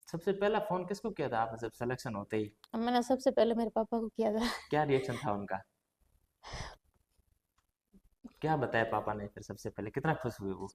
सबसे पहला फोन किसको किया था आपने जब सिलेक्शन होते ही? मैंने सबसे पहले मेरे पापा को किया था। क्या रिएक्शन था उनका? क्या बताया पापा ने फिर सबसे पहले, कितना खुश हुए वो?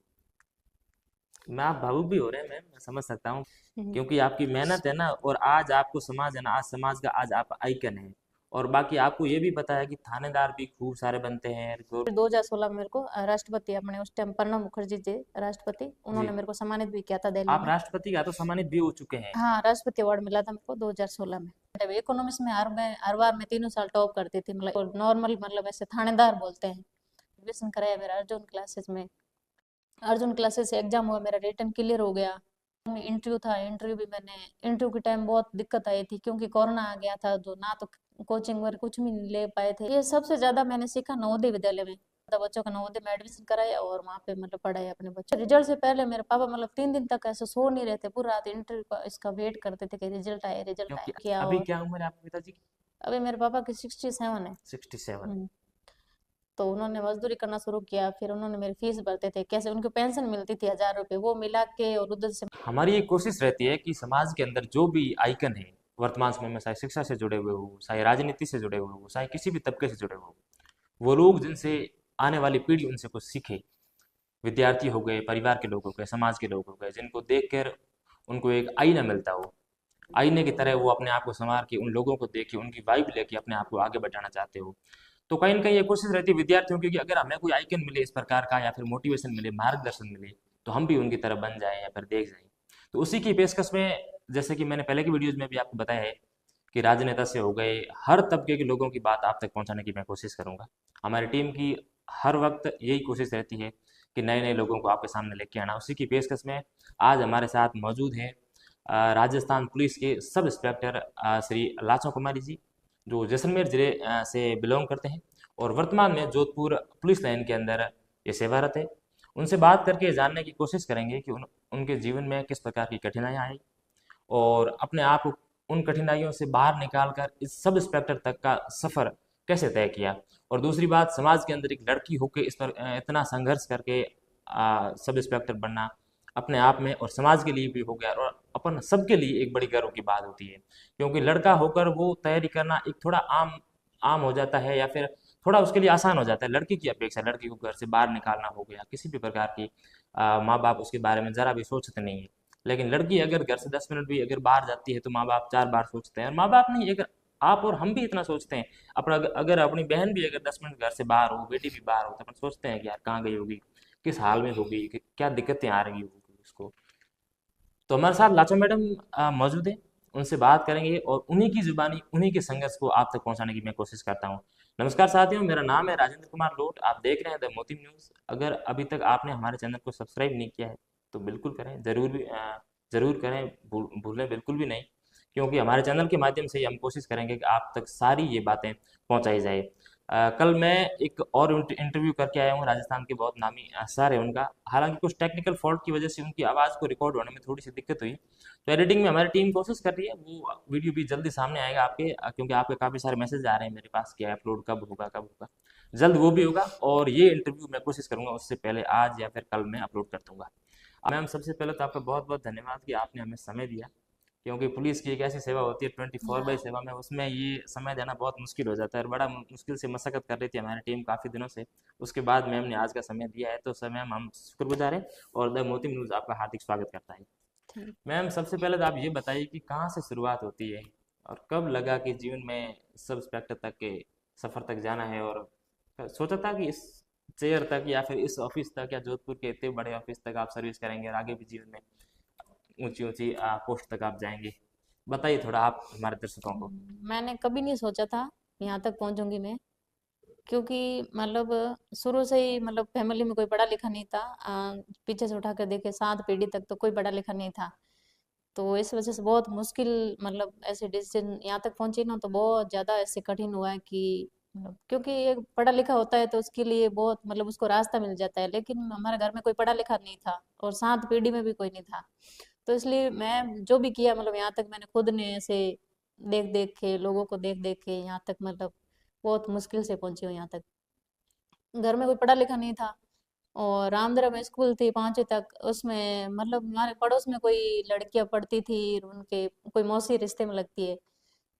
मैं, आप भावुक भी हो रहे हैं मैम, मैं समझ सकता हूँ। क्योंकि आपकी मेहनत है ना, और आज आपको समाज है ना, आज समाज का आज आप आइकन है। और बाकी आपको ये भी पता है कि थानेदार भी खूब सारे बनते हैं फिर 2016 में मेरे को राष्ट्रपति, अपने उस टाइम प्रणब मुखर्जी जी राष्ट्रपति, जी। उन्होंने मेरे को सम्मानित भी किया था दिल्ली आप में। राष्ट्रपति का तो सम्मानित भी हो चुके हैं। हाँ, राष्ट्रपति अवार्ड मिला था मेरे को 2016 में। इकोनॉमिक्स में हर बार मैं तीनों साल टॉप करती थी, मतलब नॉर्मल, मतलब ऐसे थानेदार बोलते हैं। एडमिशन कराया मेरा अर्जुन क्लासेस में। अर्जुन क्लासेस से एग्जाम हुआ, मेरा रिटर्न क्लियर हो गया। इंटरव्यू था, इंटरव्यू भी मैंने, इंटरव्यू के टाइम बहुत दिक्कत आई थी क्योंकि कोरोना आ गया था, तो ना तो कोचिंग वगैरह कुछ भी नहीं ले पाए थे। ये सबसे ज्यादा मैंने सीखा नवोदय विद्यालय में। तो बच्चों का नवोदय में एडमिशन कराया और वहाँ पे मतलब पढ़ाया अपने बच्चों। रिजल्ट से पहले मेरे पापा मतलब 3 दिन तक ऐसे सो नहीं रहते, पूरी रात इंटरव्यू का इसका वेट करते थे कि रिजल्ट आए, रिजल्ट आए क्योंकि क्या। अभी और क्या उम्र है आपके पिताजी की? अभी मेरे पापा की 67 है। 67। हम्म। तो उन्होंने मजदूरी करना शुरू किया, फिर उन्होंने मेरी फीस भरते थे, कैसे उनको पेंशन मिलती थी 1000 रुपये, वो मिला के और उधर से। हमारी ये कोशिश रहती है कि समाज के अंदर जो भी आइकन है वर्तमान समय में, चाहे शिक्षा से जुड़े हुए हो, चाहे राजनीति से जुड़े हुए हो, चाहे किसी भी तबके से जुड़े हुए हो, वो लोग जिनसे आने वाली पीढ़ी उनसे कुछ सीखे। विद्यार्थी हो गए, परिवार के लोग हो गए, समाज के लोग हो गए, जिनको देखकर उनको एक आईना मिलता हो, आईने की तरह वो अपने आप को संवार के उन लोगों को देख के उनकी वाइब लेके अपने आप को आगे बढ़ाना चाहते हो। तो कहीं ना कहीं ये कोशिश रहती है विद्यार्थियों की कि अगर हमें कोई आइकन मिले इस प्रकार का, या फिर मोटिवेशन मिले, मार्गदर्शन मिले, तो हम भी उनकी तरह बन जाएं या फिर देख जाएं। तो उसी की पेशकश में, जैसे कि मैंने पहले की वीडियोज में भी आपको बताया है, कि राजनेता से हो गए, हर तबके के लोगों की बात आप तक पहुंचाने की मैं कोशिश करूंगा। हमारी टीम की हर वक्त यही कोशिश रहती है कि नए नए लोगों को आपके सामने लेके आना। उसी की पेशकश में आज हमारे साथ मौजूद हैं राजस्थान पुलिस के सब इंस्पेक्टर श्री लाचो कुमारी जी, जो जैसलमेर जिले से बिलोंग करते हैं और वर्तमान में जोधपुर पुलिस लाइन के अंदर ये सेवारत है। उनसे बात करके जानने की कोशिश करेंगे कि उनके जीवन में किस प्रकार की कठिनाइयाँ आई, और अपने आप को उन कठिनाइयों से बाहर निकाल कर इस सब इंस्पेक्टर तक का सफ़र कैसे तय किया। और दूसरी बात, समाज के अंदर एक लड़की होकर इस पर इतना संघर्ष करके सब इंस्पेक्टर बनना अपने आप में और समाज के लिए भी हो गया, और अपन सबके लिए एक बड़ी गर्व की बात होती है। क्योंकि लड़का होकर वो तैयारी करना एक थोड़ा आम आम हो जाता है, या फिर थोड़ा उसके लिए आसान हो जाता है। लड़की की अपेक्षा लड़की को घर से बाहर निकालना हो गया, किसी भी प्रकार की माँ बाप उसके बारे में ज़रा भी सोचते नहीं है। लेकिन लड़की अगर घर से 10 मिनट भी अगर बाहर जाती है तो माँ बाप 4 बार सोचते हैं। और माँ बाप नहीं, अगर आप और हम भी इतना सोचते हैं। अपना अगर अपनी बहन भी अगर 10 मिनट घर से बाहर हो, बेटी भी बाहर हो, तो अपन सोचते हैं कि यार कहाँ गई होगी, किस हाल में होगी, क्या दिक्कतें आ रही होगी उसको। तो हमारे साथ लाचो मैडम मौजूद है, उनसे बात करेंगे और उन्हीं की जुबानी, उन्हीं के संघर्ष को आप तक पहुंचाने की मैं कोशिश करता हूँ। नमस्कार साथियों, मेरा नाम है राजेंद्र कुमार लोट, आप देख रहे हैं द मोती न्यूज़। अगर अभी तक आपने हमारे चैनल को सब्सक्राइब नहीं किया है तो बिल्कुल करें, ज़रूर करें, भूलें बिल्कुल भी नहीं। क्योंकि हमारे चैनल के माध्यम से ही हम कोशिश करेंगे कि आप तक सारी ये बातें पहुंचाई जाए। कल मैं एक और इंटरव्यू करके आया हूँ, राजस्थान के बहुत नामी सर है उनका। हालांकि कुछ टेक्निकल फॉल्ट की वजह से उनकी आवाज़ को रिकॉर्ड होने में थोड़ी सी दिक्कत हुई। तो एडिटिंग में हमारी टीम कोशिश कर रही है, वो वीडियो भी जल्दी सामने आएगा आपके, क्योंकि आपके काफ़ी सारे मैसेज आ रहे हैं मेरे पास कि अपलोड कब होगा कब होगा। जल्द वो भी होगा, और ये इंटरव्यू मैं कोशिश करूंगा उससे पहले आज या फिर कल मैं अपलोड कर दूंगा। मैम, सबसे पहले तो आपका बहुत बहुत धन्यवाद कि आपने हमें समय दिया। क्योंकि पुलिस की एक ऐसी सेवा होती है 24/7 में, उसमें ये समय देना बहुत मुश्किल हो जाता है, और बड़ा मुश्किल से मशक्कत कर रही थी हमारी टीम काफ़ी दिनों से। उसके बाद मैम ने आज का समय दिया है, तो सर मैम हम शुक्रगुजार हैं, और द मोती न्यूज़ आपका हार्दिक स्वागत करता है। ठीक। मैम, सबसे पहले तो आप ये बताइए कि कहाँ से शुरुआत होती है, और कब लगा कि जीवन में सब इंस्पेक्टर तक के सफ़र तक जाना है, और सोचा था कि इस चेयर तक या फिर इस ऑफिस तक या जोधपुर के इतने बड़े ऑफिस तक आप सर्विस करेंगे और आगे भी जीवन में ऊंची ऊंची पोस्ट तक आप जाएंगे? बताइए थोड़ा आप हमारे दर्शकों को। मैंने कभी नहीं सोचा था यहाँ तक पहुंचूंगी मैं, क्योंकि मतलब शुरू से ही मतलब फैमिली में कोई पढ़ा लिखा नहीं था। पीछे से उठा कर देखे 7 पीढ़ी तक तो कोई पढ़ा लिखा नहीं था। तो इस वजह से बहुत मुश्किल, मतलब ऐसे डिसीजन यहाँ तक पहुंची ना, तो बहुत ज्यादा ऐसे कठिन हुआ है कि मतलब, क्योंकि एक पढ़ा लिखा होता है तो उसके लिए बहुत मतलब उसको रास्ता मिल जाता है, लेकिन हमारे घर में कोई पढ़ा लिखा नहीं था और 7 पीढ़ी में भी कोई नहीं था। तो इसलिए मैं जो भी किया, मतलब यहाँ तक मैंने खुद ने ऐसे देख देख के, लोगों को देख देख के यहाँ तक, मतलब बहुत मुश्किल से पहुंची हूँ यहाँ तक। घर में कोई पढ़ा लिखा नहीं था, और रामदरा में स्कूल थी 5वीं तक, उसमें मतलब हमारे पड़ोस में कोई लड़कियां पढ़ती थी, उनके कोई मौसी रिश्ते में लगती है,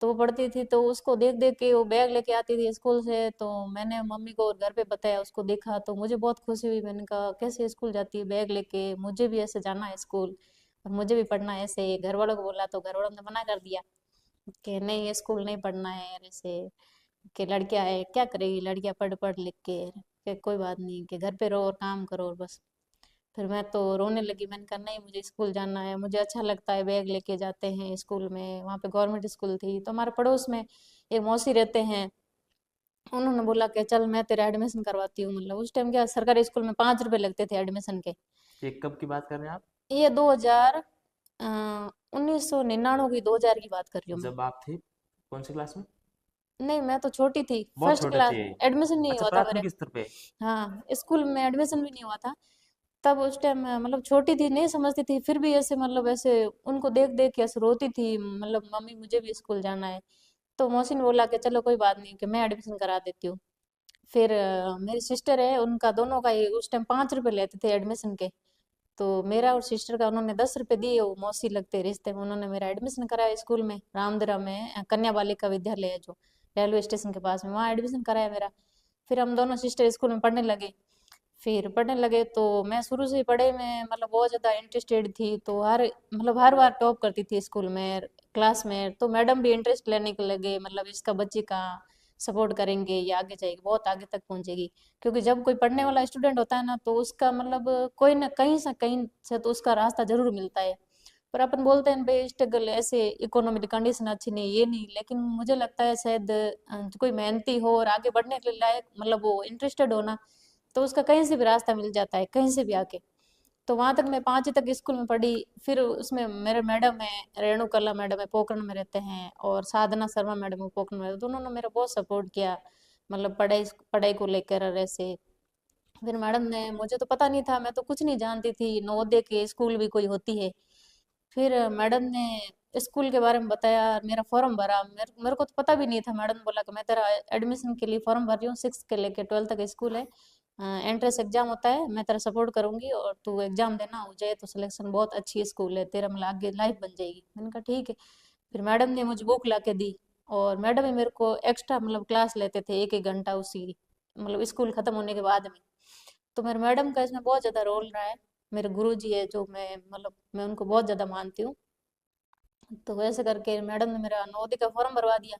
तो वो पढ़ती थी, तो उसको देख देख के वो बैग लेके आती थी स्कूल से, तो मैंने मम्मी को और घर पे बताया, उसको देखा तो मुझे बहुत खुशी हुई। मैंने कहा कैसे स्कूल जाती है बैग लेके, मुझे भी ऐसे जाना है स्कूल और मुझे भी पढ़ना है ऐसे। घर वालों को बोला तो घर वालों ने मना कर दिया कि नहीं ये स्कूल नहीं पढ़ना है यार ऐसे, कि लड़कियां है क्या करेगी लड़कियां पढ़ पढ़ लिख के, कि कोई बात नहीं कि घर पे रहो और काम करो और बस। फिर मैं तो रोने लगी, मैंने कहा नहीं मुझे स्कूल जाना है, मुझे अच्छा लगता है, बैग लेके जाते हैं स्कूल में। वहाँ पे गवर्नमेंट स्कूल थी, तो हमारे पड़ोस में एक मौसी रहते हैं, उन्होंने बोला कि चल मैं तेरा एडमिशन करवाती हूँ। मतलब उस टाइम क्या सरकारी स्कूल में 5 रुपए लगते थे एडमिशन के। ये कब की बात कर रहे हैं आप? ये 1999 की, 2000 की बात कर रही हूँ मैं। जब आप थे कौन सी क्लास में? नहीं मैं तो छोटी थी, बहुत फर्स्ट छोटे क्लास, थे। एडमिशन नहीं अच्छा, हुआ था मेरे। प्राथमिक स्तर पे। हाँ स्कूल में एडमिशन भी नहीं हुआ था तब। उस टाइम मतलब छोटी थी, नहीं समझती थी, फिर भी ऐसे मतलब ऐसे उनको देख देख के ऐसे रोती थी, मतलब मम्मी मुझे भी स्कूल जाना है। तो मौसी ने बोला कि चलो कोई बात नहीं कि मैं एडमिशन करा देती हूँ। फिर मेरी सिस्टर है, उनका दोनों का ही उस टाइम 5 रुपए लेते थे एडमिशन के, तो मेरा और सिस्टर का उन्होंने 10 रुपए दिए, वो मौसी लगते रिश्ते में, उन्होंने मेरा एडमिशन कराया स्कूल में रामदरा में, कन्या बालिका विद्यालय है जो रेलवे स्टेशन के पास में, वहाँ एडमिशन कराया मेरा। फिर हम दोनों सिस्टर स्कूल में पढ़ने लगे। फिर पढ़ने लगे तो मैं शुरू से ही पढ़ाई में मतलब बहुत ज़्यादा इंटरेस्टेड थी, तो हर बार टॉप करती थी स्कूल में, क्लास में। तो मैडम भी इंटरेस्ट लेने के लगे, मतलब इसका बच्चे का सपोर्ट करेंगे, ये आगे जाएगी, बहुत आगे तक पहुंचेगी। क्योंकि जब कोई पढ़ने वाला स्टूडेंट होता है ना, तो उसका मतलब कोई ना कहीं से तो उसका रास्ता जरूर मिलता है। पर अपन बोलते हैं भाई स्ट्रगल ऐसे, इकोनॉमिक कंडीशन अच्छी नहीं, ये नहीं, लेकिन मुझे लगता है शायद कोई मेहनती हो और आगे बढ़ने के लिए लायक, मतलब वो इंटरेस्टेड हो ना, तो उसका कहीं से भी रास्ता मिल जाता है, कहीं से भी आके। तो वहां तक मैं 5वीं तक स्कूल में पढ़ी। फिर उसमें मेरे मैडम है, रेणु कला मैडम है, पोखरण में रहते हैं, और साधना शर्मा मैडम है, पोखरण में, दोनों ने मेरा बहुत सपोर्ट किया, मतलब पढ़ाई पढ़ाई को लेकर और ऐसे। फिर मैडम ने, मुझे तो पता नहीं था, मैं तो कुछ नहीं जानती थी नवोदय के स्कूल भी कोई होती है। फिर मैडम ने स्कूल के बारे में बताया, मेरा फॉर्म भरा, मेरे को तो पता भी नहीं था। मैडम ने बोला कि मैं तेरा एडमिशन के लिए फॉर्म भर रही हूँ, 6 के लेके 12 तक स्कूल है, एंट्रेंस एग्जाम होता है, मैं तेरा सपोर्ट करूंगी और तू एग्जाम देना, हो जाए तो सिलेक्शन, बहुत अच्छी स्कूल है तेरा, मतलब आगे लाइफ बन जाएगी। मैंने कहा ठीक है। फिर मैडम ने मुझे बुक ला के दी, और मैडम ही मेरे को एक्स्ट्रा मतलब क्लास लेते थे, एक एक घंटा उसी मतलब स्कूल खत्म होने के बाद में। तो मेरे मैडम का इसमें बहुत ज़्यादा रोल रहा है। मेरे गुरुजी है जो, मैं मतलब मैं उनको बहुत ज़्यादा मानती हूँ। तो वैसे करके मैडम ने मेरा नवोदय का फॉर्म भरवा दिया।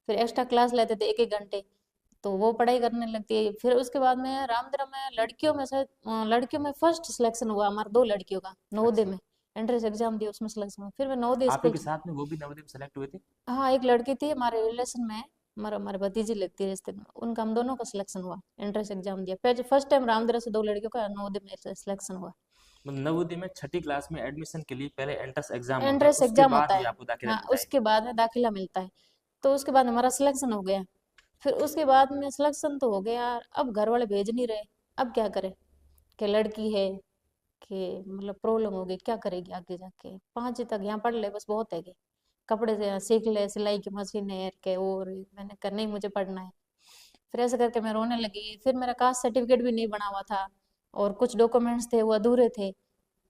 फिर एक्स्ट्रा क्लास लेते थे एक एक घंटे, तो वो पढ़ाई करने लगती है। फिर उसके बाद में रामदरा में लड़कियों में से लड़कियों में फर्स्ट सिलेक्शन हुआ हमारा, 2 लड़कियों का नवोदय अच्छा, में। एंट्रेंस एग्जाम दिया, उसमें सिलेक्शन हुआ। फिर मैं नवोदय आप ही स्कूल, के साथ में वो भी नवोदय में सेलेक्ट हुए थे? हाँ एक लड़की थी हमारे रिलेशन में, हमारे हमारे भतीजी लगती है रिश्ते में, उनका हम दोनों का सिलेक्शन हुआ। एंट्रेंस एग्जाम दिया, फिर फर्स्ट टाइम रामदरा से 2 लड़कियों का नवोदय में सिलेक्शन हुआ। मतलब नवोदय में छठी क्लास में एडमिशन के लिए पहले एंट्रेंस एग्जाम होता है, एंट्रेंस उसके एग्जाम होता बाद ही है, आपको दाखिला हाँ मिलता है? उसके बाद में दाखिला मिलता है। तो उसके बाद हमारा सिलेक्शन हो गया। फिर उसके बाद में सिलेक्शन तो हो गया, अब घर वाले भेज नहीं रहे, अब क्या करें, कि लड़की है, कि मतलब प्रॉब्लम हो गई, क्या करेगी आगे जाके, 5वीं तक यहाँ पढ़ ले बस बहुत है, कि कपड़े से सीख ले, सिलाई की मशीन है के, और मैंने कहा नहीं मुझे पढ़ना है। फिर ऐसे करके मैं रोने लगी। फिर मेरा कास्ट सर्टिफिकेट भी नहीं बना हुआ था, और कुछ डॉक्यूमेंट्स थे वो अधूरे थे।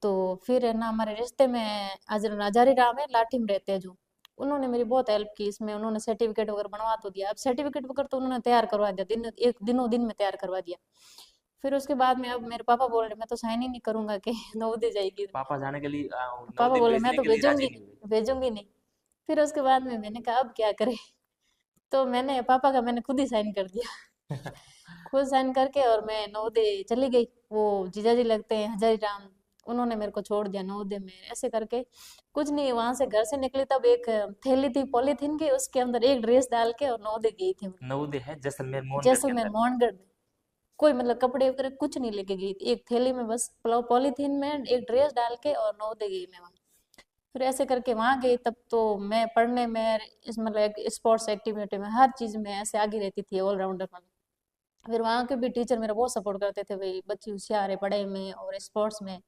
तो फिर है ना, हमारे रिश्ते में हजारी राम है, लाठी में रहते हैं जो, उन्होंने मेरी बहुत हेल्प की इसमें, उन्होंने सर्टिफिकेट वगैरह बनवा तो दिया। अब सर्टिफिकेट वगैरह तो उन्होंने तैयार करवा दिया, दिन एक दिनों दिन में तैयार करवा दिया। फिर उसके बाद में अब मेरे पापा बोल रहे मैं तो साइन ही नहीं करूंगा कि नवोदय जाएगी। पापा जाने के लिए पापा नवोदय बोले मैं भेजने तो के लिए राजी भेजूंगी नहीं हुए? नहीं, भेजूंगी नहीं। फिर उसके बाद में मैंने कहा अब क्या करें, तो मैंने पापा का मैंने खुद ही साइन कर दिया। खुद साइन करके और मैं नवोदय चली गई। वो जीजाजी लगते हैं हजारी राम, उन्होंने मेरे को छोड़ दिया नवोदय में। ऐसे करके कुछ नहीं, वहां से घर से निकली तब एक थैली थी पॉलीथीन की, उसके अंदर एक ड्रेस डाल के और नवोदय गई थी मैं। नवोदय है जैसलमेर मोहनगढ़ के जैसलमेर अंदर? मोहनगढ़ में। कोई मतलब कपड़े वगैरह कुछ नहीं लेके गई थी, एक थैली में बस पॉलीथीन में एक ड्रेस डाल के और नवोदय गई मैं वहाँ। फिर ऐसे करके वहां गई, तब तो मैं पढ़ने में, इस मतलब स्पोर्ट्स एक्टिविटी में, हर चीज में ऐसे आगे रहती थी, ऑलराउंडर में। फिर वहाँ के भी टीचर मेरा बहुत सपोर्ट करते थे, भाई बच्ची होशियार है पढ़ाई में और स्पोर्ट्स में।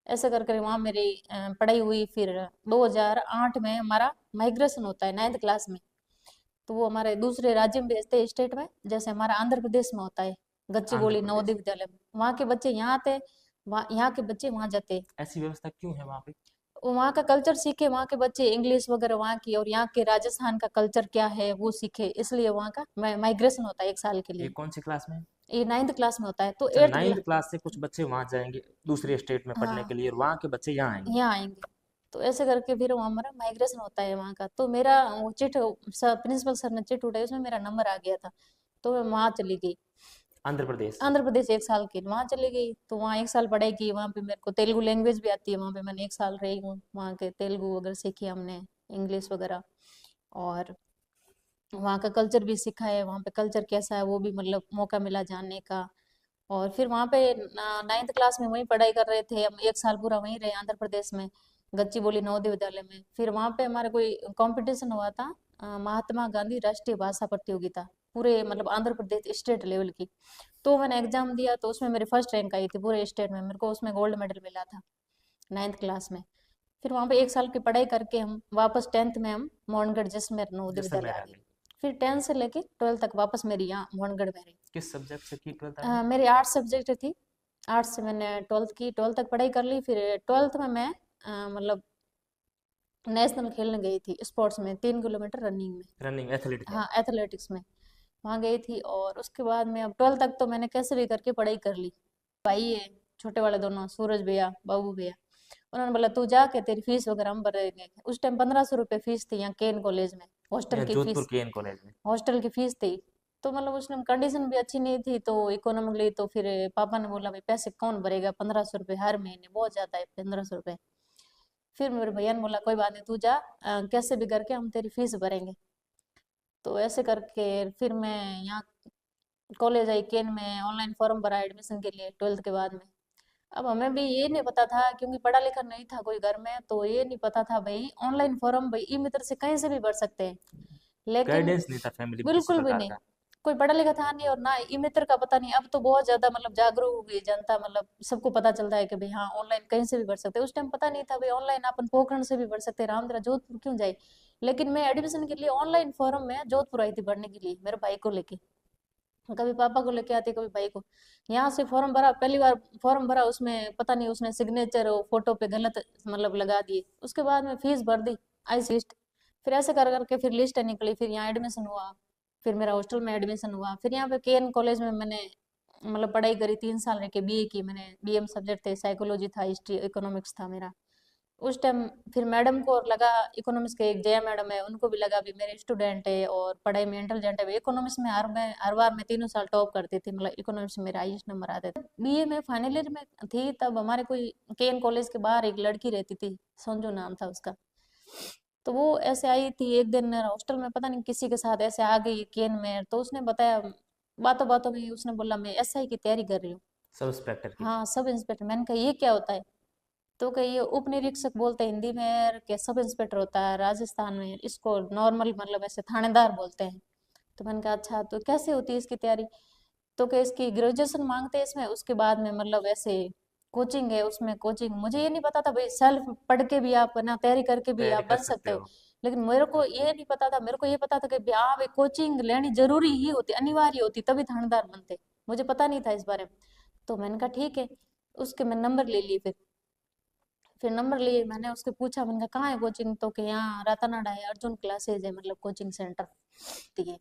ऐसे कर कर वहाँ मेरी पढ़ाई हुई। फिर 2008 में हमारा माइग्रेशन होता है 9th क्लास में, तो वो हमारे दूसरे राज्य में भेजते हैं, स्टेट में, जैसे हमारा आंध्र प्रदेश में होता है गच्चीबोली आंध्र नवोदय प्रदेश। विद्यालय में। वहाँ के बच्चे यहाँ आते, यहाँ के बच्चे वहाँ जाते। ऐसी व्यवस्था क्यों है वहाँ पे? वहाँ का कल्चर सीखे, वहाँ के बच्चे इंग्लिश वगैरह वहाँ की, और यहाँ के राजस्थान का कल्चर क्या है वो सीखे, इसलिए वहाँ का माइग्रेशन होता है 1 साल के ये लिए। कौन सी क्लास में है? ये 9th क्लास में होता है, तो अच्छा, 8th 9th क्लास से कुछ बच्चे वहाँ जाएंगे दूसरे स्टेट में पढ़ने हाँ के लिए, और वहाँ के बच्चे यहाँ आएंगे। यहाँ आएंगे। तो ऐसे करके फिर वो हमारा माइग्रेशन होता है वहाँ का। तो मेरा वो चिट प्रिंसिपल सर ने चिट उठाई, उसमें मेरा नंबर आ गया था, तो मैं वहाँ चली गई। आंध्र प्रदेश। आंध्र प्रदेश 1 साल की वहाँ चली गई, तो वहाँ 1 साल पढ़ाई की। वहाँ पे मेरे को तेलुगु लैंग्वेज भी आती है, वहाँ पे मैंने 1 साल रही हूँ, वहाँ के तेलुगु वगैरह सीखी हमने, इंग्लिश वगैरह। और वहाँ का कल्चर भी सीखा है, वहाँ पे कल्चर कैसा है वो भी मतलब मौका मिला जानने का। और फिर वहाँ पे 9th क्लास में वहीं पढ़ाई कर रहे थे हम, 1 साल पूरा वहीं रहे आंध्र प्रदेश में, गच्चीबोली नवोदय विद्यालय में। फिर वहाँ पे हमारा कोई कंपटीशन हुआ था, महात्मा गांधी राष्ट्रीय भाषा प्रतियोगिता, पूरे मतलब आंध्र प्रदेश स्टेट लेवल की। तो मैंने एग्जाम दिया, तो उसमें मेरी फर्स्ट रैंक आई थी पूरे स्टेट में, मेरे को उसमें गोल्ड मेडल मिला था 9th क्लास में। फिर वहाँ पे 1 साल की पढ़ाई करके हम वापस 10th में हम मोहनगढ़ जैसलमेर नवोदय विद्यालय जैसलमेर आ आ गए। गई। फिर 10th से लेके 12th तक वापस मेरी यहाँ मोहनगढ़ में रही। किस सब्जेक्ट से की 12th आपने? मेरी आर्ट्स सब्जेक्ट थी, आर्ट्स से मैंने 12th की, 12th तक पढ़ाई कर ली। फिर 12th में मैं मतलब नेशनल खेलने गई थी स्पोर्ट्स में, 3 किलोमीटर रनिंग में। रनिंग, एथलीट थे हाँ आप? एथलेटिक्स में वहाँ गई थी। और उसके बाद में अब 12th तक तो मैंने कैसे भी करके पढ़ाई कर ली। भाई है छोटे वाले दोनों, सूरज भैया बाबू भैया, उन्होंने बोला तू जाके तेरी फीस वगैरह हम भरेंगे। उस टाइम 1500 रुपये फीस थी यहाँ केन कॉलेज में, हॉस्टल यहाँ की जोधपुर फीस, के एन कॉलेज में? हॉस्टल की फीस थी। तो मतलब उस टाइम कंडीशन भी अच्छी नहीं थी, तो इकोनॉमिकली, तो फिर पापा ने बोला भाई पैसे कौन भरेगा, 1500 रुपये हर महीने बहुत ज्यादा है, 1500 रुपये। फिर मेरे भैया ने बोला कोई बात नहीं तू जा, कैसे भी करके हम तेरी फीस भरेंगे। तो ऐसे करके फिर मैं यहाँ कॉलेज आई केन में, ऑनलाइन फॉर्म भरा एडमिशन के लिए 12th के बाद में। अब हमें भी ये नहीं पता था, क्योंकि पढ़ा लिखा नहीं था कोई घर में, तो ये नहीं पता था भाई ऑनलाइन फॉर्म भाई ई मित्र से कहीं से भी भर सकते हैं। लेकिन गाइडेंस नहीं था फैमिली में किसी बिल्कुल भी प्रकार नहीं, का? कोई पढ़ा लिखा था नहीं, और ना ई मित्र का पता नहीं। अब तो बहुत ज्यादा मतलब जागरूक हो गई जनता, मतलब सबको पता चलता है कि भाई हाँ ऑनलाइन कहीं से भी भर सकते हैं। उस टाइम पता नहीं था भाई ऑनलाइन अपन पोखरण से भी भर सकते हैं, रामदरा जोधपुर क्यों जाए। लेकिन मैं एडमिशन के लिए ऑनलाइन फॉर्म में जोधपुर आई थी भरने के लिए, मेरे भाई को लेके। कभी पापा को लेके आती, कभी भाई को। यहाँ से फॉर्म भरा, पहली बार फॉर्म भरा, उसमें पता नहीं उसने सिग्नेचर फोटो पे गलत मतलब लगा दिए। उसके बाद में फीस भर दी, आई लिस्ट। फिर ऐसे कर करके फिर लिस्ट निकली, फिर यहाँ एडमिशन हुआ। फिर मेरा हॉस्टल में एडमिशन हुआ। फिर यहाँ पे केएन कॉलेज में मैंने मतलब पढ़ाई करी, 3 साल रह के बीए की मैंने। बीएम सब्जेक्ट थे, साइकोलॉजी था, हिस्ट्री इकोनॉमिक्स था मेरा उस टाइम। फिर मैडम को और लगा, इकोनॉमिक्स के एक जया मैडम है, उनको भी लगा भी मेरे स्टूडेंट है और पढ़ाई में इंटेलिजेंट है। इकोनॉमिक्स में हर बार मैं 3 साल टॉप करती थी, मतलब इकोनॉमिक्स में मेरे हाईएस्ट नंबर आते थे। बीए में फाइनल ईयर में थी तब, हमारे कोई केएन कॉलेज के बाहर एक लड़की रहती थी, संजू नाम था उसका। तो वो ऐसे आई थी एक दिन हॉस्टल में, पता नहीं किसी के साथ ऐसे आ गई केएन में, तो उसने बताया, बातों बातों में उसने बोला मैं एसआई की तैयारी कर रही हूँ। सब इंस्पेक्टर की? हाँ सब इंस्पेक्टर। मैंने कहा ये क्या होता है, तो कहिए उप निरीक्षक बोलते हैं हिंदी में, के सब इंस्पेक्टर होता है राजस्थान में, इसको नॉर्मल मतलब ऐसे थानेदार बोलते हैं। तो मैंने कहा अच्छा, तो कैसे होती है इसकी तैयारी। तो क्या इसकी ग्रेजुएशन मांगते हैं इसमें, उसके बाद में मतलब ऐसे कोचिंग है उसमें, कोचिंग मुझे ये नहीं पता था भाई, सेल्फ पढ़ के भी आप ना तैयारी करके भी तैयारी आप कर बन सकते सकते हो। हो? लेकिन मेरे को ये नहीं पता था, मेरे को ये पता था कि भाई हाँ भाई कोचिंग लेनी जरूरी ही होती, अनिवार्य होती, तभी थानेदार बनते। मुझे पता नहीं था इस बारे में। तो मैंने कहा ठीक है। उसके मैं नंबर ले लिए। फिर नंबर लिए, मैंने उसके पूछा, मैंने कहा कहाँ है कोचिंग, तो कि यहाँ रातानाडा है, अर्जुन क्लासेज है, मतलब कोचिंग सेंटर। ठीक है।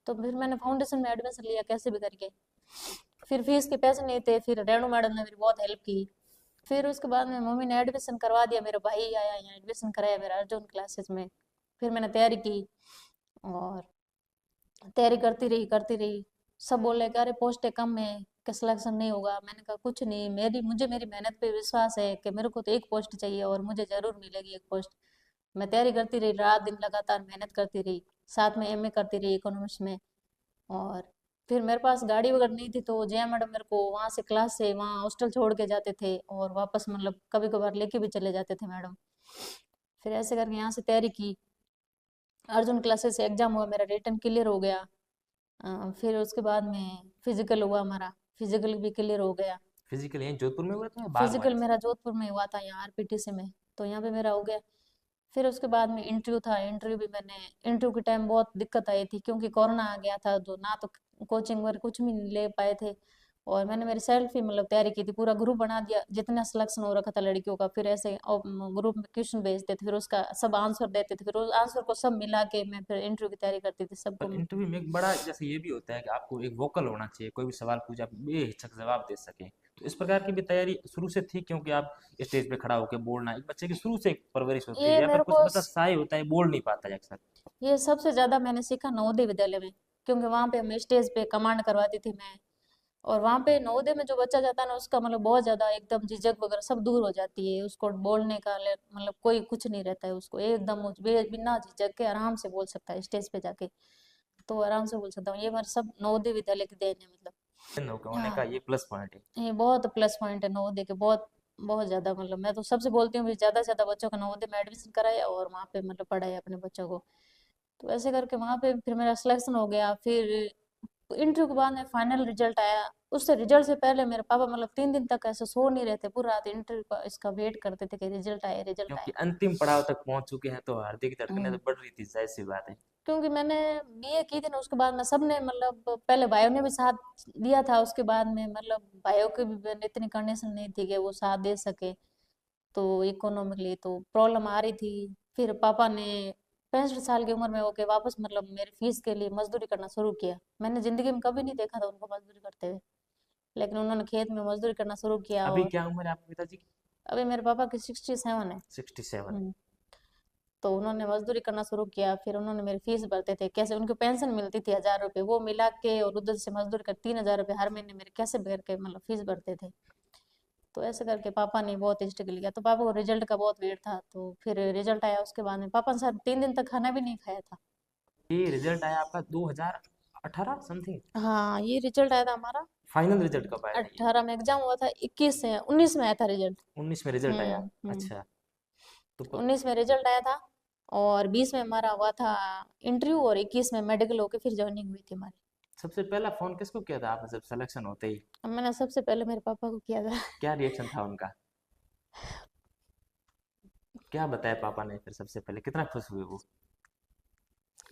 तो फिर मैंने फाउंडेशन में एडमिशन लिया कैसे भी करके। फिर फीस के पैसे नहीं थे, फिर रेणु मैडम ने मेरी बहुत हेल्प की। फिर उसके बाद में मम्मी ने एडमिशन करवा दिया, मेरा भाई आया यहाँ एडमिशन कराया मेरा अर्जुन क्लासेज में। फिर मैंने तैयारी की, और तैयारी करती रही। सब बोले कि अरे पोस्टें कम है, कि सिलेक्शन नहीं होगा। मैंने कहा कुछ नहीं, मुझे मेरी मेहनत पे विश्वास है कि मेरे को तो एक पोस्ट चाहिए और मुझे जरूर मिलेगी एक पोस्ट। मैं तैयारी करती रही, रात दिन लगातार मेहनत करती रही, साथ में एमए करती रही इकोनॉमिक्स में। और फिर मेरे पास गाड़ी वगैरह नहीं थी, तो जया मैडम मेरे को वहाँ से क्लास से वहाँ हॉस्टल छोड़ के जाते थे, और वापस मतलब कभी कभार लेके भी चले जाते थे मैडम। फिर ऐसे करके यहाँ से तैयारी की। अर्जुन क्लासेस से एग्जाम हुआ, मेरा रिटर्न क्लियर हो गया। फिर उसके बाद में फिजिकल हुआ हमारा, फिजिकल भी क्लियर हो गया। फिजिकल यहीं जोधपुर में हुआ था या बाहर हुआ फिजिकल है? मेरा जोधपुर में हुआ था, यहाँ आरपीटीसी में, तो यहाँ पे मेरा हो गया। फिर उसके बाद में इंटरव्यू था, इंटरव्यू भी मैंने, इंटरव्यू के टाइम बहुत दिक्कत आई थी क्योंकि कोरोना आ गया था, तो ना तो कोचिंग वगैरह कुछ भी नहीं ले पाए थे। और मैंने मेरी सेल्फ ही मतलब तैयारी की थी, पूरा ग्रुप बना दिया, जितना सिलेक्शन हो रखा था लड़कियों का, फिर ऐसे ग्रुप में क्वेश्चन भेजते थे, फिर उसका सब आंसर देते थे, फिर उस आंसर को सब मिला के मैं फिर इंटरव्यू की तैयारी करती थी सबको। पर इंटरव्यू में एक बड़ा जैसे ये भी होता है कि आपको एक वोकल होना चाहिए, कोई भी सवाल पूछे आप बेहिचक जवाब दे सकें। तो इस प्रकार की भी तैयारी शुरू से थी, क्योंकि आप स्टेज पे खड़ा होकर बोलना, एक बच्चे की शुरू से एक परवरिश होती है, ये या फिर मेरे कुछ को बच्चा शाय होता है, बोल नहीं पाता है अक्सर। ये सबसे ज्यादा मैंने सीखा नवोदय विद्यालय में, क्योंकि वहां पे हमें स्टेज पे कमांड करवाती थी मैं। और वहां पे नवोदय में जो बच्चा जाता है ना, उसका मतलब बहुत ज्यादा एकदम झिझक वगैरह सब दूर हो जाती है, उसको बोलने का मतलब कोई कुछ नहीं रहता है, उसको एकदम बिना झिझक के आराम से बोल सकता है स्टेज पे जाके, तो आराम से बोल सकता हूँ। ये मेरे सब नवोदय विद्यालय की देन है मतलब। होने का हाँ, ये प्लस पॉइंट है। ये बहुत प्लस पॉइंट है नवोदय के, बहुत बहुत ज्यादा, मतलब मैं तो सबसे बोलती हूँ भी ज्यादा से ज्यादा बच्चों का नवोदय में एडमिशन कराए और वहाँ पे मतलब पढ़ाए अपने बच्चों को। तो ऐसे करके वहाँ पे फिर मेरा सिलेक्शन हो गया। फिर इंटरव्यू के बाद में फाइनल रिजल्ट आया, उससे रिजल्ट से पहले मेरे पापा मतलब 3 दिन तक ऐसे सो नहीं रहते, पूरा रात इंटरव्यू का इसका वेट करते थे कि रिजल्ट आए, रिजल्ट क्योंकि आए। अंतिम पड़ाव तक पहुंच चुके हैं, तो हार्दिक की धड़कनें तो हम्म, बढ़ रही थी, जाहिर सी बात है। क्योंकि मैंने बीए की थी ना, उसके बाद में सबने मतलब पहले भाइयों ने भी साथ दिया था, उसके बाद में मतलब भाइयों की भी इतनी कंडीशन नहीं थी कि वो साथ दे सके, तो इकोनॉमिकली तो प्रॉब्लम आ रही थी। फिर पापा ने 65 साल की उम्र में होके वापस मतलब मेरी फीस के लिए मजदूरी करना शुरू किया। मैंने जिंदगी में कभी नहीं देखा था उनको मजदूरी करते हुए, लेकिन उन्होंने खेत में मजदूरी करना शुरू किया। अभी और क्या उम्र है आपके पिताजी की? अभी मेरे पापा की 67 है। 67। हम्म, तो उन्होंने मजदूरी करना शुरू किया, फिर उन्होंने मेरी फीस भरते थे, कैसे उनको पेंशन मिलती थी 1000 रुपये, वो मिला के और उधर से मजदूरी कर 3000 रुपये हर महीने मेरे कैसे भर के मतलब फीस भरते थे। तो ऐसे करके पापा ने बहुत स्ट्रगल किया, तो पापा को रिजल्ट का बहुत वेट था, तो फिर रिजल्ट आया उसके बाद में पापा ने साथ 3 दिन तक खाना भी नहीं खाया था। ये रिजल्ट आया आपका 2018 समथिंग? हाँ, ये रिजल्ट आया था हमारा फाइनल रिजल्ट कब आया था ये? 18 में एग्जाम हुआ था, 21 से 19 में आया था रिजल्ट। 19 में रिजल्ट आया? हम्म, अच्छा। तो 19 में रिजल्ट आया था, और 20 में हमारा हुआ था इंटरव्यू, और 21 में मेडिकल होके फिर ज्वाइनिंग हुई थी हमारी। सबसे पहला फोन किसको किया था आपने जब सिलेक्शन होते ही? अब मैंने सबसे पहले मेरे पापा को किया था। क्या रिएक्शन था उनका? क्या बताया पापा ने फिर सबसे पहले, कितना खुश हुए वो?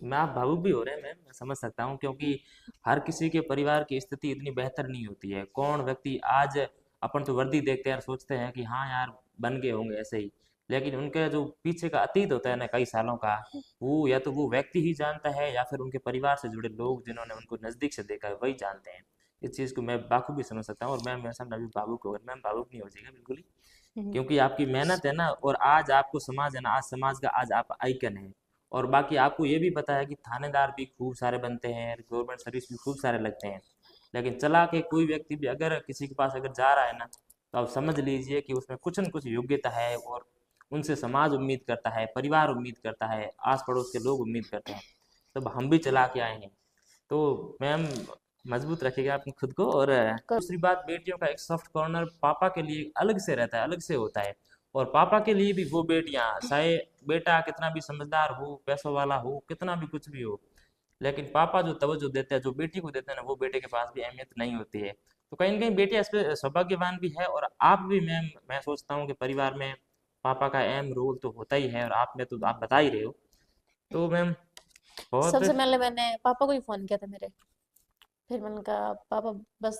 मैं, आप भावुक भी हो रहे हैं मैम, मैं समझ सकता हूँ, क्योंकि हर किसी के परिवार की स्थिति इतनी बेहतर नहीं होती है। कौन व्यक्ति आज, अपन तो वर्दी देखते हैं और सोचते हैं कि हाँ यार बन गए होंगे ऐसे ही, लेकिन उनका जो पीछे का अतीत होता है ना कई सालों का, वो या तो वो व्यक्ति ही जानता है, या फिर उनके परिवार से जुड़े लोग जिन्होंने उनको नज़दीक से देखा है वही जानते हैं। इस चीज़ को मैं बाखूबी समझ सकता हूँ, और मैम मेरे सामने अभी भावुक हो गए। मैम भावुक नहीं हो जाएगा बिल्कुल ही, हम्म, क्योंकि आपकी मेहनत है ना, और आज आपको समाज है ना, आज समाज का आज आप आइकन है। और बाकी आपको ये भी पता है कि थानेदार भी खूब सारे बनते हैं, गवर्नमेंट सर्विस भी खूब सारे लगते हैं, लेकिन चला के कोई व्यक्ति भी अगर किसी के पास अगर जा रहा है ना, तो आप समझ लीजिए कि उसमें कुछ न कुछ योग्यता है, और उनसे समाज उम्मीद करता है, परिवार उम्मीद करता है, आस पड़ोस के लोग उम्मीद करते हैं। तब हम भी चला के आए हैं। तो मैम, मजबूत रखिएगा अपने खुद को। और दूसरी बात, बेटियों का एक सॉफ्ट कॉर्नर पापा के लिए अलग से रहता है, अलग से होता है। और पापा के लिए भी वो बेटियां, चाहे बेटा कितना भी समझदार हो, पैसों वाला हो, कितना भी कुछ भी हो, लेकिन पापा जो तवज्जो देते हैं, जो बेटी को देते हैं ना, वो बेटे के पास भी अहमियत नहीं होती है। तो कहीं ना कहीं बेटियां इस पे सौभाग्यवान भी है। और आप भी मैम, मैं सोचता हूँ कि परिवार में पापा का अहम रोल तो होता ही है, और आप में तो आप बता ही रहे हो। तो मैम बहुत। सबसे पहले मैंने पापा को ही फोन किया था मेरे। फिर मैंने कहा पापा, बस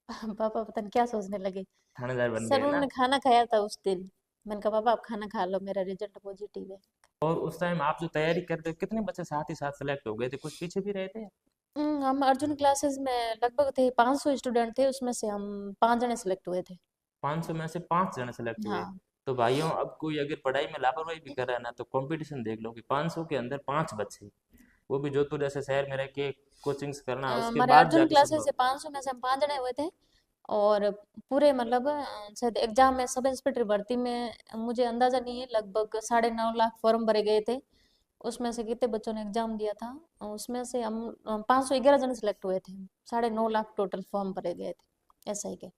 पापा पता नहीं क्या सोचने लगे। थानेदार बन सर गए ना? उन्होंने खाना खाया था उस दिन, मैंने कहा पापा आप खाना खा लो, मेरा रिजल्ट पॉजिटिव है। और उस टाइम आप जो तैयारी कर रहे थे, कितने बच्चे साथ ही साथ सेलेक्ट हो गए थे? कुछ पीछे भी रहे थे? हम अर्जुन क्लासेस में लगभग थे 500 स्टूडेंट थे, उसमें से हम 5 जने सिलेक्ट हुए थे। 500 में से 5 जने सेलेक्ट हुए? हाँ, तो भाइयों, अब कोई अगर पढ़ाई में लापरवाही भी कर रहा है ना, तो कंपटीशन देख लो कि 500 के अंदर 5 बच्चे, वो भी जोधपुर जैसे शहर में रह के कोचिंग्स करना, उसके हमारे बाद अर्जुन जाके क्लासेस संभव। से 500 में से हम 5 जने हुए थे। और पूरे मतलब शायद एग्जाम में सब इंस्पेक्टर भर्ती में मुझे अंदाजा नहीं है, लगभग 9.5 लाख फॉर्म भरे गए थे। उसमें से कितने बच्चों ने एग्जाम दिया था, उसमें से हम 511 जन सिलेक्ट हुए थे। 9.5 लाख टोटल फॉर्म भरे गए थे एसआई के।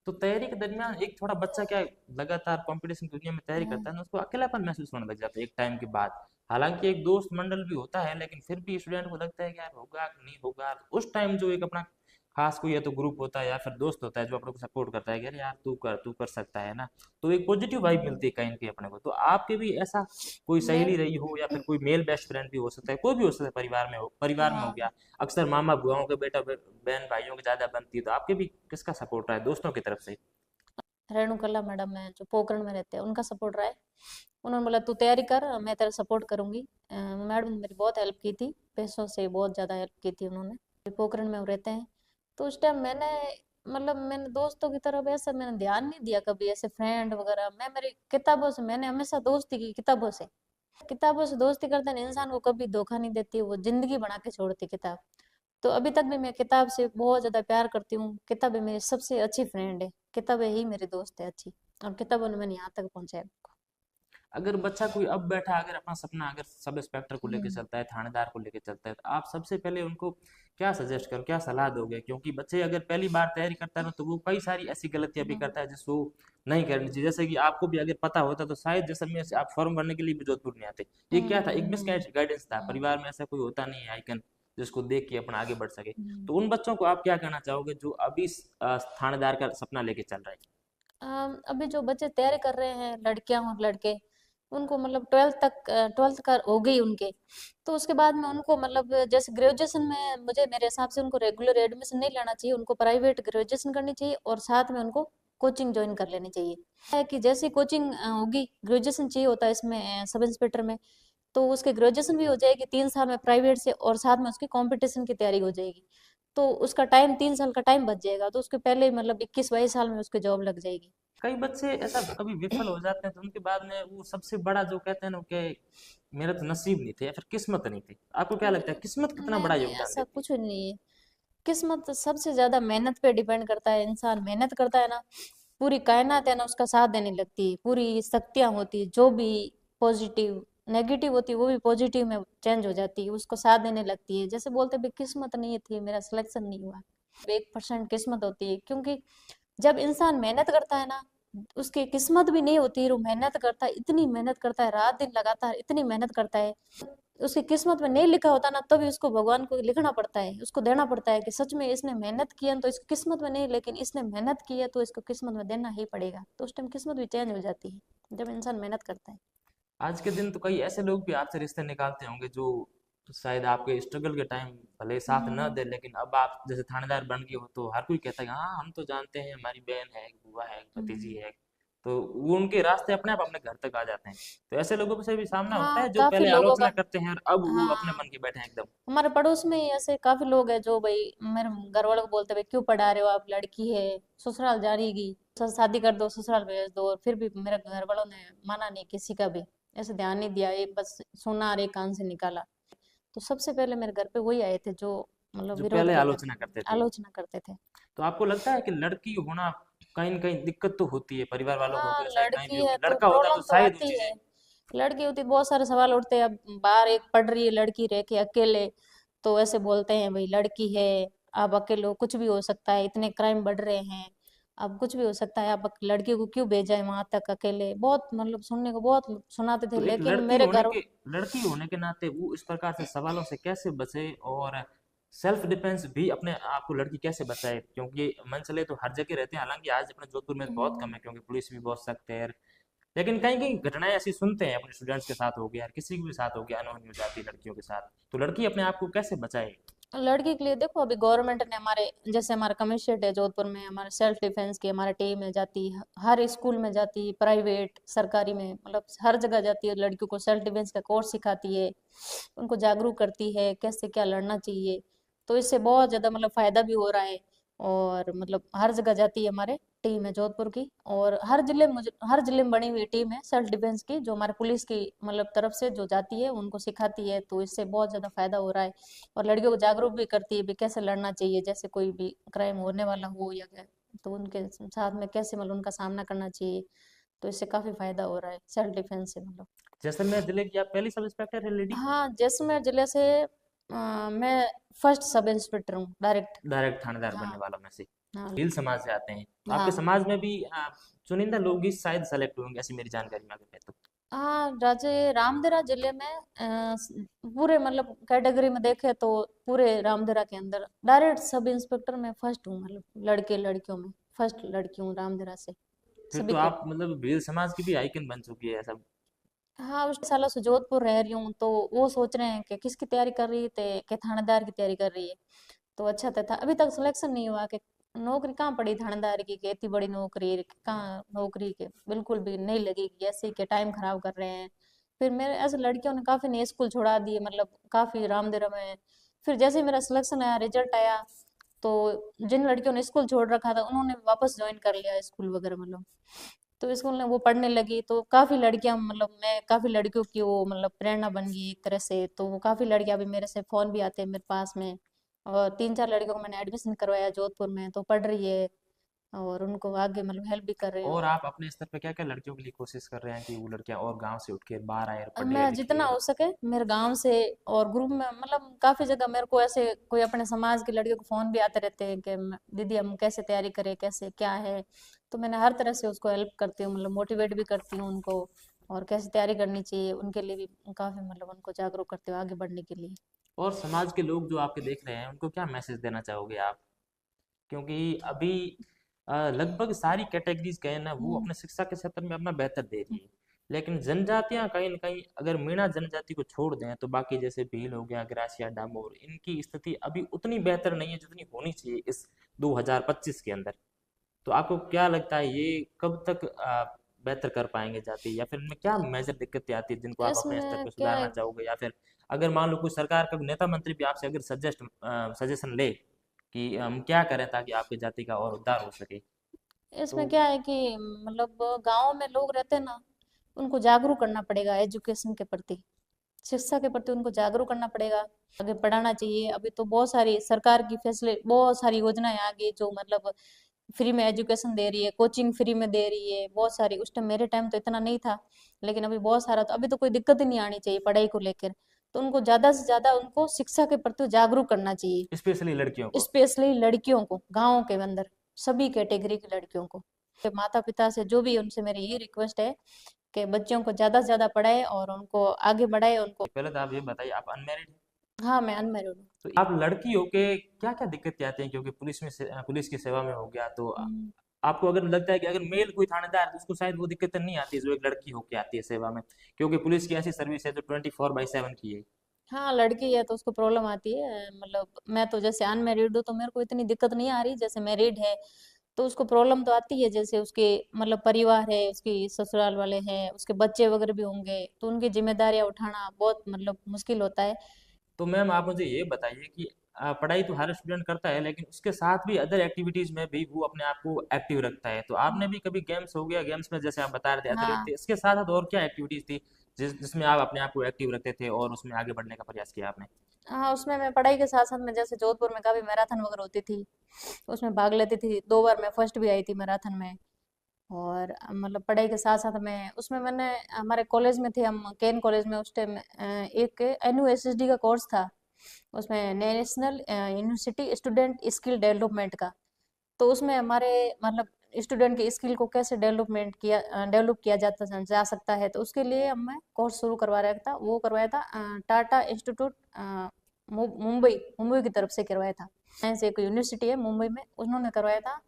तो तैयारी के दरमियान एक थोड़ा बच्चा क्या, लगातार कंपटीशन की दुनिया में तैयारी हम्म, करता है ना, उसको अकेलापन महसूस होने लग जाता है एक टाइम के बाद। हालांकि एक दोस्त मंडल भी होता है, लेकिन फिर भी स्टूडेंट को लगता है कि यार होगा कि नहीं होगा। उस टाइम जो एक अपना खास कोई या तो ग्रुप होता है या फिर दोस्त होता है जो अपने को सपोर्ट करता है कि अरे यार तू कर सकता है ना, तो एक पॉजिटिव वाइब मिलती है कहीं न कहीं अपने को। तो आपके भी ऐसा कोई मेरे सहेली रही हो या फिर कोई मेल बेस्ट फ्रेंड भी हो सकता है, कोई भी हो सकता है, परिवार में हो हाँ गया, अक्सर मामा बुआओं के बेटा बहन भाइयों की ज्यादा बनती है, तो आपके भी किसका सपोर्ट रहा है दोस्तों की तरफ से? रेणुकला मैडम है जो पोखरण में रहते हैं, उनका सपोर्ट रहा है। उन्होंने बोला तू तैयारी कर, मैं तेरा सपोर्ट करूंगी। मैडम ने मेरी बहुत हेल्प की थी, पैसों से बहुत ज़्यादा हेल्प की थी उन्होंने। पोखरण में वो रहते हैं, तो उस टाइम मैंने मतलब मैंने दोस्तों की तरफ ऐसा मैंने ध्यान नहीं दिया कभी, ऐसे फ्रेंड वगैरह। मैं मेरी किताबों से मैंने हमेशा दोस्ती की, किताबों से दोस्ती करते हैं इंसान को कभी धोखा नहीं देती, वो जिंदगी बना के छोड़ती किताब। तो अभी तक भी मैं किताब से बहुत ज्यादा प्यार करती हूँ, किताबें मेरी सबसे अच्छी फ्रेंड है, किताबें ही मेरी दोस्त है अच्छी, और किताबों ने मैंने यहाँ तक पहुंचाया मेरे अगर बच्चा कोई अब बैठा, अगर अपना सपना अगर सब इंस्पेक्टर को को। लेके चलता है, थानेदार को लेके चलता है, तो आप सबसे पहले उनको क्या सजेस्ट करो, क्या सलाह दोगे? क्योंकि बच्चे अगर पहली बार तैयारी करता है ना, तो वो कई सारी ऐसी गलतियां भी करता है जिसको नहीं करनी चाहिए। जैसे कि आपको भी अगर पता होता तो शायद जैसलमेर से आप फॉर्म भरने के लिए भी जोधपुर नहीं आते। ये क्या था, एक मिस हम्म। गाइडेंस था, हाँ। परिवार में ऐसा कोई होता नहीं है आइकन जिसको देख के अपना आगे बढ़ सके। हम्म। तो उन बच्चों को आप क्या कहना चाहोगे जो अभी थानेदार का सपना लेके चल रहे हैं? अभी जो बच्चे तैयारी कर रहे हैं, लड़कियां और लड़के, उनको मतलब ट्वेल्थ कर हो गई उनके, तो उसके बाद में उनको मतलब जैसे ग्रेजुएशन में मुझे मेरे हिसाब से उनको रेगुलर एडमिशन नहीं लेना चाहिए, उनको प्राइवेट ग्रेजुएशन करनी चाहिए और साथ में उनको कोचिंग ज्वाइन कर लेनी चाहिए। है कि जैसी कोचिंग होगी, ग्रेजुएशन चाहिए होता है इसमें सब इंस्पेक्टर में, तो उसके ग्रेजुएशन भी हो जाएगी 3 साल में प्राइवेट से, और साथ में उसकी कंपटीशन की तैयारी हो जाएगी। तो उसका टाइम 3 साल का टाइम बच जाएगा, तो उसके पहले मतलब 21-22 साल में उसकी जॉब लग जाएगी। कई बच्चे ऐसा कभी विफल हो जाते हैं तो उनके बाद में वो सबसे बड़ा जो कहते हैं ना कि मेरा तो नसीब नहीं थे या फिर किस्मत नहीं थी। आपको क्या लगता है किस्मत कितना नहीं बड़ा नहीं, योगदान ऐसा देती है? कुछ नहीं है। किस्मत सबसे ज्यादा मेहनत पे डिपेंड करता है, इंसान मेहनत करता है ना, पूरी कायनात है ना उसका साथ देने लगती है, पूरी शक्तियां होती है जो भी पॉजिटिव नेगेटिव होती है वो भी पॉजिटिव में चेंज हो जाती है, उसको साथ देने लगती है। जैसे बोलते भी किस्मत नहीं थी, मेरा सिलेक्शन नहीं हुआ, 1% किस्मत होती है, क्योंकि जब इंसान मेहनत करता है ना, उसकी किस्मत भी नहीं होती, वो मेहनत करता है, इतनी मेहनत करता है, रात दिन लगातार इतनी मेहनत करता है, उसकी किस्मत में नहीं लिखा होता ना, तभी उसको भगवान को लिखना पड़ता है, उसको देना पड़ता है कि सच में इसने मेहनत किया तो इसकी किस्मत में नहीं, लेकिन इसने मेहनत की है तो इसको किस्मत में देना ही पड़ेगा, तो उस टाइम किस्मत भी चेंज हो जाती है जब इंसान मेहनत करता है। आज के दिन तो कई ऐसे लोग भी आपसे रिश्ते निकालते होंगे जो शायद आपके स्ट्रगल के टाइम भले साथ न हम्म। दे, लेकिन अब आप जैसे थानेदार बन गए हो तो हर कोई कहता है कि हाँ हम तो जानते हैं, हमारी बहन है, बुआ है, भतीजी हम्म। है। तो वो उनके रास्ते अपने आप अपने घर तक आ जाते हैं। तो ऐसे लोगों से भी सामना होता हाँ है जो काफी पहले लोगों का। आलोचना करते हैं और अब वो अपने हाँ, बन के बैठे हैं एकदम। हमारे पड़ोस में ही ऐसे काफी लोग हैं जो भाई मेरे घर वालों को बोलते भाई क्यों पढ़ा रहे हो आप, लड़की है, ससुराल जा रही, शादी कर दो, ससुराल भेज दो, और फिर भी मेरे घर वालों ने माना नहीं, किसी का भी ऐसे ध्यान नहीं दिया, ये बस सुना और एक कान से निकाला। तो सबसे पहले मेरे घर पे वही आए थे जो मतलब जो विरोध पहले किया आलोचना करते करते, थे। आलोचना करते थे। तो आपको लगता है कि लड़की होना कहीं न कहीं दिक्कत तो होती है, परिवार वालों को हो हाँ गया, चाहे कहीं भी लड़की हो है गया, तो लड़का होता तो प्रॉब्लम तो शायद वो आती चीज़ें। है, लड़की होती तो बहुत सारे सवाल उठते हैं। अब बाहर एक पढ़ रही है लड़की रह के अकेले, तो ऐसे बोलते हैं भाई लड़की है, आप अकेले हो, कुछ भी हो सकता है, इतने क्राइम बढ़ रहे हैं, अब कुछ भी हो सकता है, आप लड़की को क्यों भेजा है वहां तक अकेले, बहुत मतलब सुनने को बहुत सुनाते थे, तो एक लेकिन मेरे घर। लड़की होने के नाते वो इस प्रकार से सवालों से कैसे बचे, और सेल्फ डिफेंस भी अपने आप को लड़की कैसे बचाए? क्योंकि मन चले तो हर जगह रहते हैं, हालांकि आज अपने जोधपुर में बहुत कम हम्म। है क्योंकि पुलिस भी बहुत सख्त है। लेकिन कहीं कहीं घटनाएं ऐसी सुनते हैं, अपने स्टूडेंट्स के साथ हो गया, किसी के भी साथ हो गया, अनहोनी हो जाती है लड़कियों के साथ। तो लड़की अपने आप को कैसे बचाए? लड़की के लिए देखो, अभी गवर्नमेंट ने हमारे जैसे हमारा कमिश्नरेट है जोधपुर में, हमारे सेल्फ डिफेंस की हमारे टीम में जाती है, हर स्कूल में जाती है, प्राइवेट सरकारी में मतलब हर जगह जाती है, लड़कियों को सेल्फ डिफेंस का कोर्स सिखाती है, उनको जागरूक करती है कैसे क्या लड़ना चाहिए। तो इससे बहुत ज्यादा मतलब फायदा भी हो रहा है, और मतलब हर जगह जाती है हमारे टीम है जोधपुर की, और हर जिले में बनी हुई टीम है सेल्फ डिफेंस की, जो हमारे पुलिस की मतलब तरफ से जो जाती है उनको सिखाती है, तो इससे बहुत ज्यादा फायदा हो रहा है। और लड़कियों को जागरूक भी करती है भी कैसे लड़ना चाहिए, जैसे कोई भी क्राइम होने वाला हो या क्या, तो उनके साथ में कैसे मतलब उनका सामना करना चाहिए, तो इससे काफी फायदा हो रहा है सेल्फ डिफेंस से मतलब। जैसलमेर जिले की आप पहली सब इंस्पेक्टर है लेडी? हाँ जैसलमेर जिले से मैं फर्स्ट सब इंस्पेक्टर हूँ डायरेक्ट। डायरेक्ट थानेदार बनने हाँ। वालों में से हाँ। भील समाज से आते हैं, तो आपके हाँ। समाज में भी चुनिंदा लोग ही शायद सेलेक्ट होंगे, ऐसी मेरी जानकारी में आगे है तो। हाँ, राज्य रामदेरा जिले में पूरे मतलब कैटेगरी में देखे तो पूरे रामदेरा के अंदर डायरेक्ट सब इंस्पेक्टर में फर्स्ट हूँ, मतलब लड़के लड़कियों में फर्स्ट लड़की हूँ रामदेरा से फिर सभी तो के। आप मतलब भील समाज की भी आइकन बन चुकी है ऐसा। हाँ, उस सालों से जोधपुर रह रही हूँ तो वो सोच रहे हैं कि किसकी तैयारी कर रही थे, कि थानेदार की तैयारी कर रही है। तो अच्छा था अभी तक सिलेक्शन नहीं हुआ कि नौकरी कहाँ पड़ी थानेदार की, कि इतनी बड़ी नौकरी कहाँ नौकरी के बिल्कुल भी नहीं लगेगी, ऐसे ही के टाइम खराब कर रहे हैं। फिर मेरे ऐसे लड़कियों ने काफी ने स्कूल छोड़ा दिए, मतलब काफी रामदेरा में। फिर जैसे ही मेरा सिलेक्शन आया, रिजल्ट आया, तो जिन लड़कियों ने स्कूल छोड़ रखा था उन्होंने वापस ज्वाइन कर लिया स्कूल वगैरह, मतलब तो स्कूल में वो पढ़ने लगी। तो काफी लड़कियां, मतलब मैं काफी लड़कियों की वो मतलब प्रेरणा बन गई एक तरह से। तो वो काफी लड़कियां अभी मेरे से फोन भी आते हैं मेरे पास में, और तीन चार लड़कियों को मैंने एडमिशन करवाया जोधपुर में, तो पढ़ रही है और उनको आगे मतलब हेल्प भी कर रही और हूँ। आप अपने स्तर पे क्या क्या लड़कियों के लिए कोशिश कर रहे हैं कि वो लड़कियां और गांव से उठ के बाहर आए और अब पढ़े मैं लिखे। जितना हो सके मेरे गांव से और ग्रुप में, मतलब काफी जगह मेरे को ऐसे कोई अपने समाज की लड़कियों को फोन भी आते रहते हैं कि दीदी हम कैसे तैयारी करें, कैसे क्या है। तो मैंने हर तरह से उसको हेल्प करती हूँ, मतलब मोटिवेट भी करती हूँ उनको, और कैसे तैयारी करनी चाहिए उनके लिए भी काफी मतलब उनको जागरूक करती हूँ आगे बढ़ने के लिए। और समाज के लोग जो आपके देख रहे हैं उनको क्या मैसेज देना चाहोगे आप? क्योंकि अभी लगभग सारी कैटेगरीज कहें ना वो हम्म। अपने शिक्षा के क्षेत्र में अपना बेहतर दे रही है। लेकिन जनजातियां कहीं ना कहीं अगर मीणा जनजाति को छोड़ दें तो बाकी जैसे भील हो गया, ग्रासिया, डामोर, इनकी स्थिति अभी उतनी बेहतर नहीं है जितनी होनी चाहिए इस 2025 के अंदर। तो आपको क्या लगता है ये कब तक बेहतर कर पाएंगे जाति, या फिर इनमें क्या मेजर दिक्कतें आती है जिनको आप अपने स्तर इसमें पर क्या सुधारना है। चाहोगे? या फिर अगर मान लो कोई सरकार का नेता मंत्री भी आपसे अगर सजेशन ले कि हम क्या करें ताकि आपकी जाति का और उद्धार हो सके, तो इसमें क्या है कि मतलब गांव में लोग रहते हैं ना, उनको जागरूक करना पड़ेगा एजुकेशन के प्रति, शिक्षा के प्रति उनको जागरूक करना पड़ेगा, आगे पढ़ाना चाहिए। अभी तो बहुत सारी सरकार की फैसिलिटी, बहुत सारी योजनाएं आ गई जो मतलब फ्री में एजुकेशन दे रही है, कोचिंग फ्री में दे रही है बहुत सारी। उस टाइम मेरे टाइम तो इतना नहीं था, लेकिन अभी बहुत सारा, तो अभी तो कोई दिक्कत ही नहीं आनी चाहिए पढ़ाई को लेकर। तो उनको ज्यादा से ज्यादा उनको शिक्षा के प्रति जागरूक करना चाहिए, स्पेशली लड़कियों को? स्पेशली लड़कियों को, गाँव के अंदर सभी कैटेगरी की लड़कियों को। माता पिता से जो भी उनसे मेरी ये रिक्वेस्ट है कि बच्चों को ज्यादा से ज्यादा पढ़ाए और उनको आगे बढ़ाए उनको। पहले तो आप ये बताइए, आप अनमेरिड? हाँ, मैं अनमेरिड हूँ। तो आप लड़की होके क्या क्या दिक्कतें आती हैं? क्योंकि पुलिस की सेवा में हो गया तो हम्म। आपको अगर लगता है कि अगर मेल कोई थानेदार है तो उसको शायद वो दिक्कतें नहीं आती जो एक लड़की होके आती है सेवा में, क्योंकि पुलिस की ऐसी सर्विस है जो 24/7 की है। हाँ, लड़की है तो उसको प्रॉब्लम आती है, मतलब मैं तो जैसे अनमेरिड हूँ तो मेरे को इतनी दिक्कत नहीं आ रही, जैसे मैरिड है तो उसको प्रॉब्लम तो आती है। जैसे उसके मतलब परिवार है, उसकी ससुराल वाले हैं, उसके बच्चे वगैरह भी होंगे, तो उनकी जिम्मेदारियां उठाना बहुत मतलब मुश्किल होता है। तो मैम आप मुझे ये बताइए कि पढ़ाई तो हर स्टूडेंट करता है लेकिन उसके साथ भी अदर एक्टिविटीज में भी वो अपने आप को एक्टिव रखता है। तो आपने भी कभी गेम्स हो गया, गेम्स में जैसे आप बता रहे थे एथलीट हाँ। थे, इसके साथ साथ और क्या एक्टिविटीज थी जिसमें आप अपने आप को एक्टिव रखते थे और उसमें आगे बढ़ने का प्रयास किया आपने? हाँ, उसमें मैं पढ़ाई के साथ साथ में जैसे जोधपुर में काफी मैराथन वगैरह होती थी, उसमें भाग लेती थी। 2 बार मैं फर्स्ट भी आई थी मैराथन में। और मतलब पढ़ाई के साथ साथ में उसमें मैंने, हमारे कॉलेज में थे हम केन कॉलेज में उस टाइम, एक NUSSD का कोर्स था, उसमें national university student skill development का। तो उसमें हमारे मतलब स्टूडेंट की स्किल को कैसे डेवलप किया जा सकता है, तो उसके लिए हमें कोर्स शुरू करवा रहा था, वो करवाया था टाटा इंस्टीट्यूट मुंबई, मुंबई की तरफ से करवाया था। साइंस एक यूनिवर्सिटी है मुंबई में, उन्होंने करवाया था।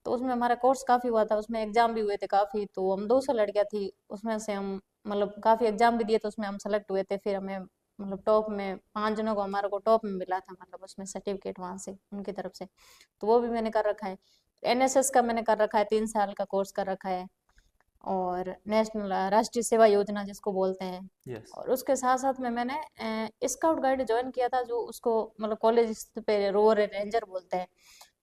तो उसमें हमारा कोर्स काफी हुआ था, उसमें एग्जाम भी हुए थे काफी। तो हम 200 लड़कियां थी उसमें से, हम मतलब काफी एग्जाम भी दिए तो उसमें हम सेलेक्ट हुए थे। फिर हमें मतलब टॉप में 5 जनों को, हमारे को टॉप में मिला था, मतलब उसमें सर्टिफिकेट वहां से उनकी तरफ से। तो वो भी मैंने कर रखा है। NSS का मैंने कर रखा है, 3 साल का कोर्स कर रखा है। और नेशनल राष्ट्रीय सेवा योजना जिसको बोलते हैं। यस। और उसके साथ साथ में मैंने स्काउट गाइड ज्वाइन किया था, जो उसको मतलब कॉलेज पे रोवर रेंजर बोलते हैं।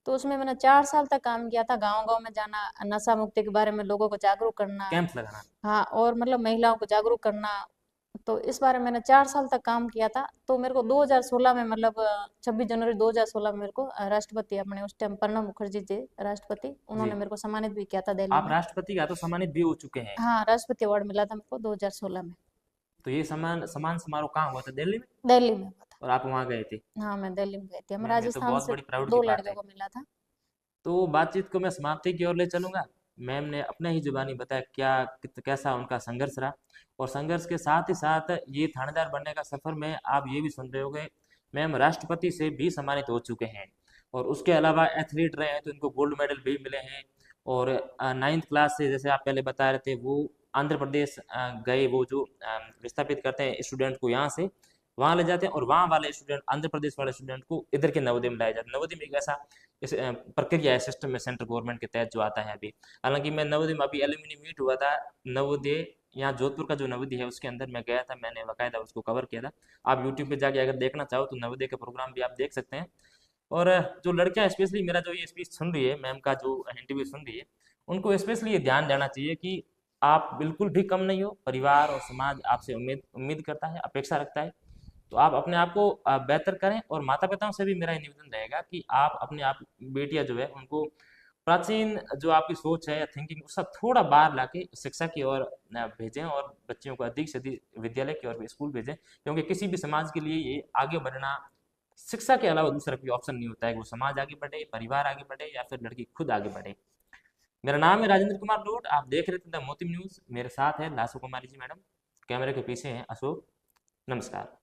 तो उसमें मैंने 4 साल तक काम किया था, गांव गांव में जाना, नशा मुक्ति के बारे में लोगों को जागरूक करना। कैंप्स लगाना? हाँ, और मतलब महिलाओं को जागरूक करना। तो इस बारे में मैंने 4 साल तक काम किया था। तो मेरे को 2016 में मतलब 26 जनवरी 2016 में मेरे को राष्ट्रपति, अपने उस टाइम प्रणब मुखर्जी जी राष्ट्रपति, जी। उन्होंने मेरे को सम्मानित भी किया था दिल्ली आप में। राष्ट्रपति का तो सम्मानित भी हो चुके हैं। हाँ, राष्ट्रपति अवार्ड मिला था मेरे को 2016 में। तो ये सम्मान सम्मान समारोह कहाँ हुआ था? दिल्ली में? दिल्ली में हुआ था। और आप वहाँ गए थे? हाँ, मैं दिल्ली में गई थी, हम मैम ये तो राजस्थान बहुत से बड़ी प्राउड की दो बात लड़कियों है। को मिला था। तो बातचीत को मैं समाप्ति की ओर ले चलूंगा। मैम ने अपने ही जुबानी बताया कैसा उनका संघर्ष रहा। और संघर्ष के साथ ही साथ ये थानेदार बनने का सफ़र में आप ये भी सुन रहे होंगे, मैम राष्ट्रपति से भी सम्मानित हो चुके हैं। और उसके अलावा एथलीट रहे हैं तो इनको गोल्ड मेडल भी मिले हैं। और 9th क्लास से, जैसे आप पहले बता रहे थे, वो आंध्र प्रदेश गए, वो जो विस्थापित करते हैं स्टूडेंट को यहाँ से वहाँ ले जाते हैं, और वहाँ वाले स्टूडेंट, आंध्र प्रदेश वाले स्टूडेंट को इधर के नवोदय में लाया जाता है। नवोदय में एक ऐसा प्रक्रिया है सिस्टम में, सेंट्रल गवर्नमेंट के तहत जो आता है अभी। हालांकि मैं नवोदय में अभी एलुमनी मीट हुआ था नवोदय, यहाँ जोधपुर का जो नवोदय है उसके अंदर मैं गया था, मैंने बाकायदा उसको कवर किया था। आप यूट्यूब पे जाके अगर देखना चाहो तो नवोदय का प्रोग्राम भी आप देख सकते हैं। और जो लड़कियां स्पेशली मेरा जो ये स्पीच सुन रही है, मैम का जो इंटरव्यू सुन रही है, उनको स्पेशली ये ध्यान देना चाहिए कि आप बिल्कुल भी कम नहीं हो। परिवार और समाज आपसे उम्मीद उम्मीद करता है, अपेक्षा रखता है, तो आप अपने आप को बेहतर करें। और माता पिताओं से भी मेरा ये निवेदन रहेगा कि आप अपने आप बेटियां जो है उनको प्राचीन जो आपकी सोच है या थिंकिंग, उसका थोड़ा बाहर लाके शिक्षा की ओर भेजें, और बच्चियों को अधिक से अधिक विद्यालय की ओर स्कूल भेजें। क्योंकि किसी भी समाज के लिए ये आगे बढ़ना, शिक्षा के अलावा दूसरा कोई ऑप्शन नहीं होता है कि वो समाज आगे बढ़े, परिवार आगे बढ़े, या फिर लड़की खुद आगे बढ़े। मेरा नाम है राजेंद्र कुमार लोट, आप देख रहे थे द मोती न्यूज़। मेरे साथ है लासू कुमारी जी मैडम, कैमरे के पीछे हैं अशोक। नमस्कार।